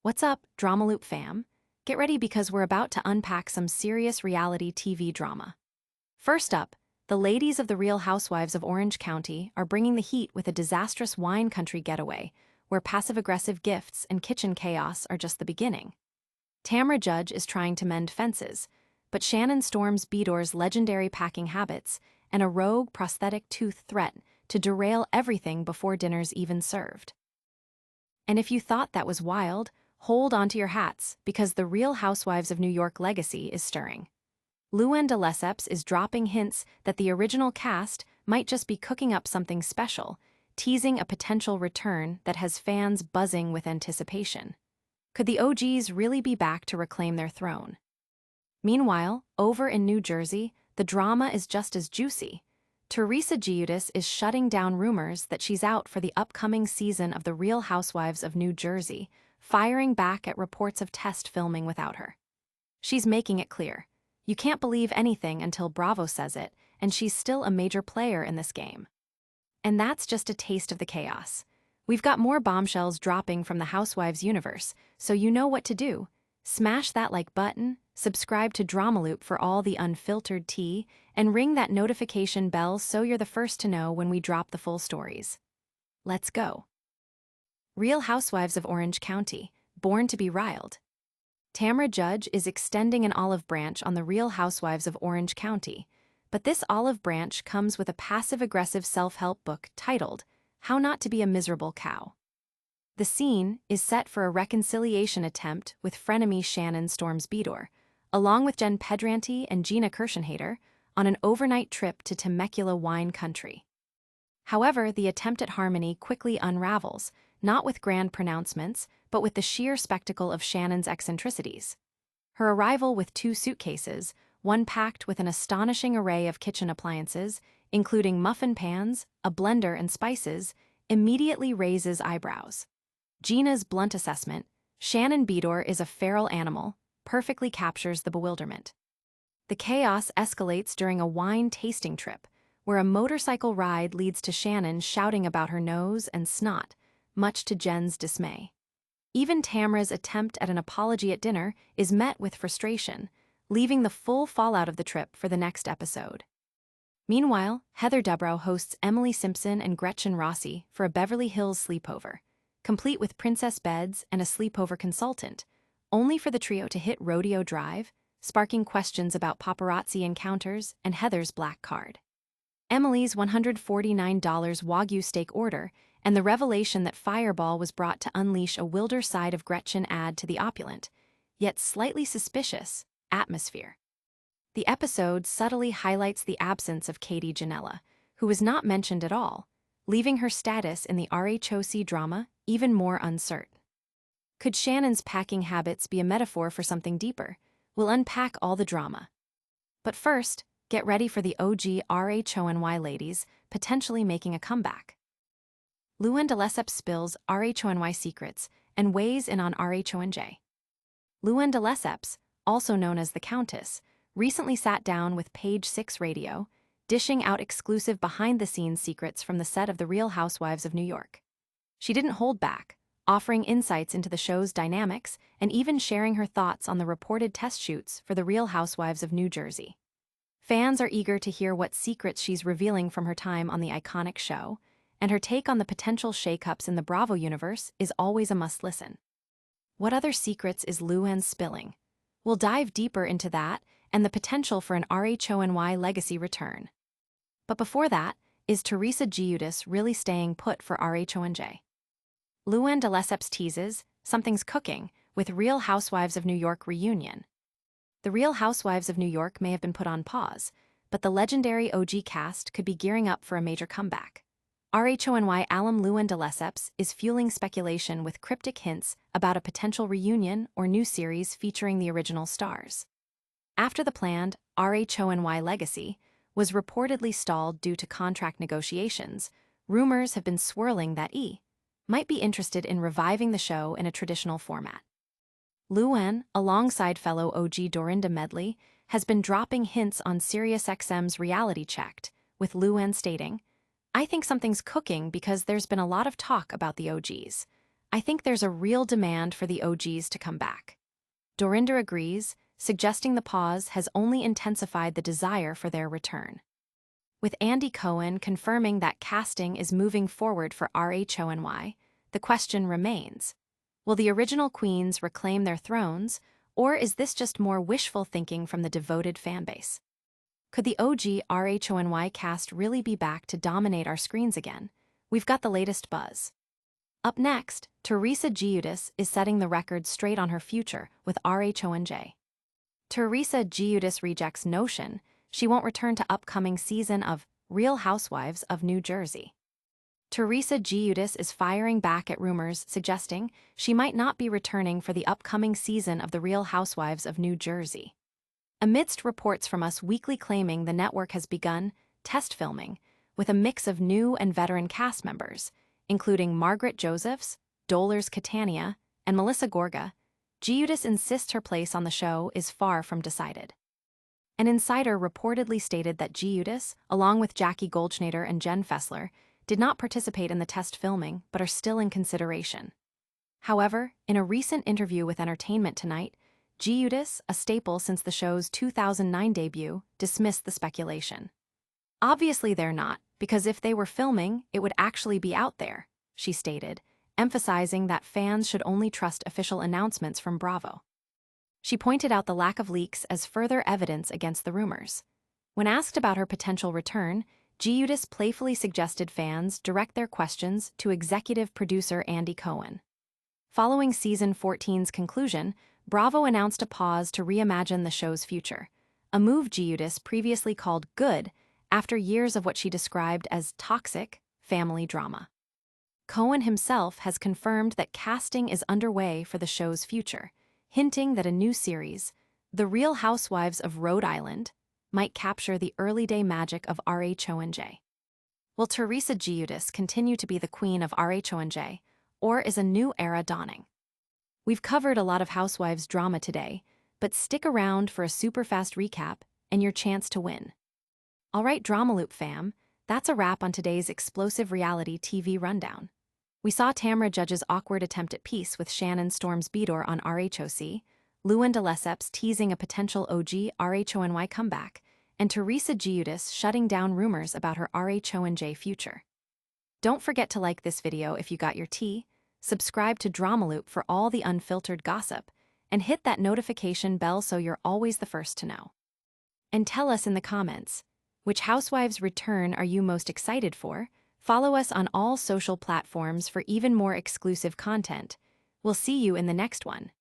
What's up, Drama Loop fam? Get ready because we're about to unpack some serious reality TV drama. First up, the ladies of the Real Housewives of Orange County are bringing the heat with a disastrous wine country getaway, where passive-aggressive gifts and kitchen chaos are just the beginning. Tamra Judge is trying to mend fences, but Shannon storms Beador's legendary packing habits and a rogue prosthetic tooth threat to derail everything before dinner's even served. And if you thought that was wild, hold onto your hats, because the Real Housewives of New York legacy is stirring. Luann de Lesseps is dropping hints that the original cast might just be cooking up something special, teasing a potential return that has fans buzzing with anticipation. Could the OGs really be back to reclaim their throne? Meanwhile, over in New Jersey, the drama is just as juicy. Teresa Giudice is shutting down rumors that she's out for the upcoming season of The Real Housewives of New Jersey, firing back at reports of test filming without her. She's making it clear. You can't believe anything until Bravo says it, and she's still a major player in this game. And that's just a taste of the chaos. We've got more bombshells dropping from the Housewives universe, so you know what to do. Smash that like button, subscribe to Drama Loop for all the unfiltered tea, and ring that notification bell so you're the first to know when we drop the full stories. Let's go. Real Housewives of Orange County, born to be riled. Tamra Judge is extending an olive branch on the Real Housewives of Orange County, but this olive branch comes with a passive-aggressive self-help book titled, How Not to Be a Miserable Cow. The scene is set for a reconciliation attempt with frenemy Shannon storms Beador, along with Jen Pedranti and Gina Kirschenhader, on an overnight trip to Temecula wine country. However, the attempt at harmony quickly unravels, not with grand pronouncements, but with the sheer spectacle of Shannon's eccentricities. Her arrival with 2 suitcases, one packed with an astonishing array of kitchen appliances, including muffin pans, a blender, and spices, immediately raises eyebrows. Gina's blunt assessment, Shannon Beador is a feral animal, perfectly captures the bewilderment. The chaos escalates during a wine tasting trip, where a motorcycle ride leads to Shannon shouting about her nose and snot, much to Jen's dismay. Even Tamra's attempt at an apology at dinner is met with frustration, leaving the full fallout of the trip for the next episode. Meanwhile, Heather Dubrow hosts Emily Simpson and Gretchen Rossi for a Beverly Hills sleepover, complete with princess beds and a sleepover consultant, only for the trio to hit Rodeo Drive, sparking questions about paparazzi encounters and Heather's black card. Emily's $149 Wagyu steak order and the revelation that Fireball was brought to unleash a wilder side of Gretchen add to the opulent, yet slightly suspicious, atmosphere. The episode subtly highlights the absence of Katie Janela, who was not mentioned at all, leaving her status in the RHOC drama even more uncertain. Could Shannon's packing habits be a metaphor for something deeper? We'll unpack all the drama. But first, get ready for the OG RHONY ladies potentially making a comeback. Luann de Lesseps spills RHONY secrets and weighs in on RHONJ. Luann de Lesseps, also known as the Countess, recently sat down with Page 6 Radio, dishing out exclusive behind-the-scenes secrets from the set of The Real Housewives of New York. She didn't hold back, offering insights into the show's dynamics and even sharing her thoughts on the reported test shoots for The Real Housewives of New Jersey. Fans are eager to hear what secrets she's revealing from her time on the iconic show, and her take on the potential shakeups in the Bravo universe is always a must-listen. What other secrets is Luann spilling? We'll dive deeper into that and the potential for an RHONY legacy return. But before that, is Teresa Giudice really staying put for RHONJ? Luann de Lesseps teases, something's cooking, with Real Housewives of New York reunion. The Real Housewives of New York may have been put on pause, but the legendary OG cast could be gearing up for a major comeback. RHONY alum Luann de Lesseps is fueling speculation with cryptic hints about a potential reunion or new series featuring the original stars. After the planned RHONY legacy was reportedly stalled due to contract negotiations, rumors have been swirling that might be interested in reviving the show in a traditional format. Luann, alongside fellow OG Dorinda Medley, has been dropping hints on SiriusXM's Reality Checked, with Luann stating, "I think something's cooking because there's been a lot of talk about the OGs. I think there's a real demand for the OGs to come back. Dorinda agrees, suggesting the pause has only intensified the desire for their return. With Andy Cohen confirming that casting is moving forward for RHONY, the question remains, will the original queens reclaim their thrones, or is this just more wishful thinking from the devoted fanbase? Could the OG RHONY cast really be back to dominate our screens again? We've got the latest buzz. Up next, Teresa Giudice is setting the record straight on her future with RHONJ. Teresa Giudice rejects notion she won't return to upcoming season of Real Housewives of New Jersey. Teresa Giudice is firing back at rumors suggesting she might not be returning for the upcoming season of The Real Housewives of New Jersey. Amidst reports from Us Weekly claiming the network has begun test filming with a mix of new and veteran cast members, including Margaret Josephs, Dolores Catania, and Melissa Gorga, Giudice insists her place on the show is far from decided. An insider reportedly stated that Giudice, along with Jackie Goldschneider and Jen Fessler, did not participate in the test filming but are still in consideration. However, in a recent interview with Entertainment Tonight, Giudice, a staple since the show's 2009 debut, dismissed the speculation. Obviously they're not, because if they were filming, it would actually be out there, she stated, emphasizing that fans should only trust official announcements from Bravo. She pointed out the lack of leaks as further evidence against the rumors. When asked about her potential return, Giudice playfully suggested fans direct their questions to executive producer Andy Cohen. Following season 14's conclusion, Bravo announced a pause to reimagine the show's future, a move Giudice previously called good after years of what she described as toxic family drama. Cohen himself has confirmed that casting is underway for the show's future, hinting that a new series, The Real Housewives of Rhode Island, might capture the early-day magic of RHONJ. Will Teresa Giudice continue to be the queen of RHONJ, or is a new era dawning? We've covered a lot of Housewives drama today, but stick around for a super-fast recap and your chance to win. All right, Drama Loop fam, that's a wrap on today's explosive reality TV rundown. We saw Tamra Judge's awkward attempt at peace with Shannon Storm's Beador on RHOC, Luann de Lesseps teasing a potential OG RHONY comeback, and Teresa Giudice shutting down rumors about her RHONJ future. Don't forget to like this video if you got your tea, subscribe to Drama Loop for all the unfiltered gossip, and hit that notification bell so you're always the first to know. And tell us in the comments, which Housewives return are you most excited for? Follow us on all social platforms for even more exclusive content. We'll see you in the next one.